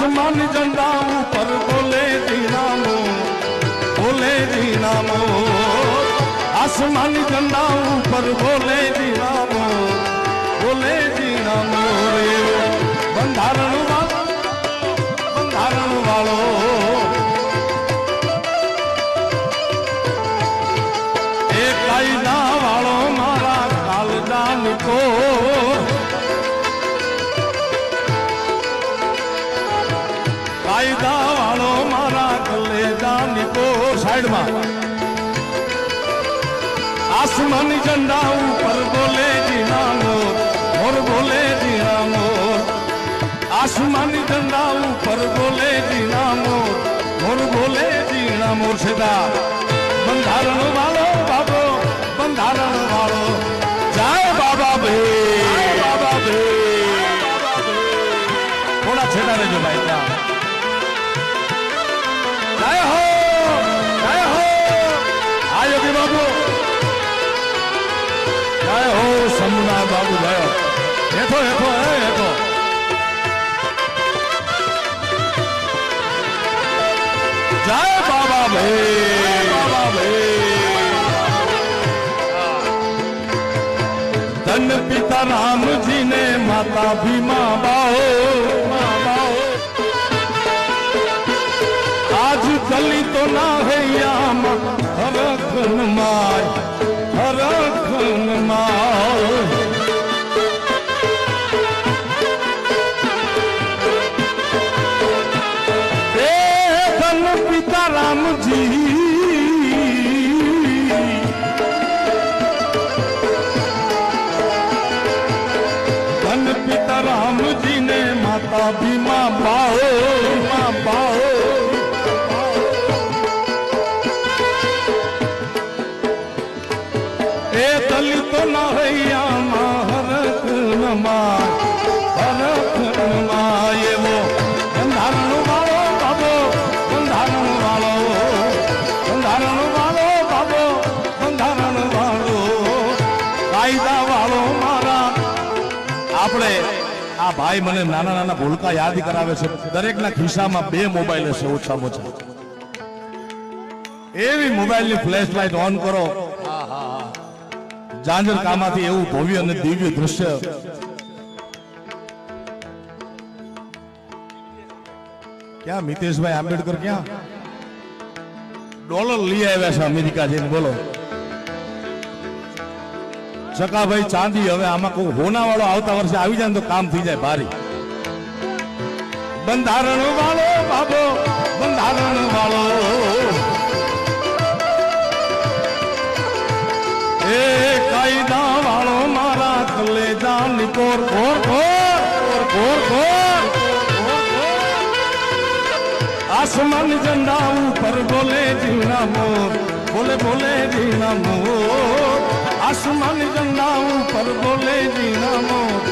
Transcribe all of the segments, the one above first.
आसमान झंडा ऊपर बोले दीना मोर, बोले दीना मोर। आसमान झंडा ऊपर बोले दीना मोर, बोले दीना मोर। બંધારણ વાળો એ કાયદા વાળો મારા કાલદાન કો, કાયદા વાળો મારા કલેદાન કો। સાઈડમાં આસમાની ઝંડા ઉપર બોલે જીના મોર, મોર બોલે જીના મોર। आसमानी झंडा ऊपर बोले जीना मोर, मोर बोले जीना मोर। सीधा બંધારણ વાળો બાબો, બંધારણ વાળો જય બાબા ભાઈ, બાબા ભાઈ। થોડા છેડા રહેજો ભાઈ, જય હો, જય હો આ યોગી બાબુ, જય હો સમુના બાબુ, જય હેઠો હેઠો હેઠો। जय बाबा भाई, बाबा भाई। धन पिता राम जी ने माता भीमा बाओ, आज दलितो ना है याम हरखन माय, हरखन माय। पिता राम जी धन पिता राम जी ने माता भीमा बाओ, बाओ। ए दलित नहैया हरख नमा, हरख नमा। ये वो બંધારણ વાળો બાબો, બંધારણ વાળો, બંધારણ વાળો બાબો, બંધારણ વાળો કાયદા વાળો મારા। આપણે આ ભાઈ મને નાના નાના ભૂલકા યાદ કરાવે છે। દરેકના ખિસ્સામાં 2 મોબાઈલ હશે ઓછામાં ઓછા। એવી મોબાઈલની ફ્લેશ લાઈટ ઓન કરો, જાંજર કામાંથી એવું ભવ્ય અને દિવ્ય દ્રશ્ય। ક્યાં મિતેશભાઈ આંબેડકર ક્યાં ડોલર લઈ આવ્યા છે અમેરિકા જઈને, બોલો। ચકાભાઈ ચાંદી, હવે આમાં કોઈ હોના વાળો આવતા વર્ષે આવી જાય તો કામ થઈ જાય ભારી। બંધારણ વાળો બાબો, બંધારણ વાળો એ કાયદા વાળો મારા કલેજાન કોર, કોર કોર કોર કોર। आसमान झंडा ऊपर बोले जीना मोर, बोले बोले जीना मोर। आसमान झंडा ऊपर बोले जीना मोर,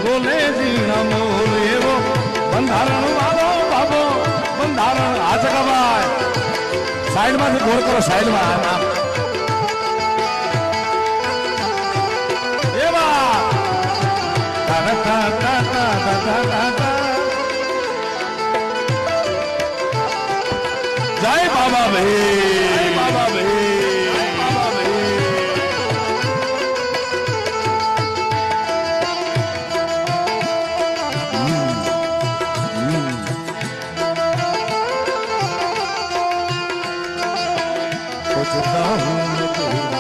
बोले जीना मोर। ये वो બંધારણ વાળો બાબો, બંધારણ। આ જગા ભાઈ સાઈડ માંથી ગોળ કરો, સાઈડ માં એવા તા તા તા તા તા તા। जय बाबा भाई, बाबा भाई, बाबा भाई। सोचता हूँ मैं तेरा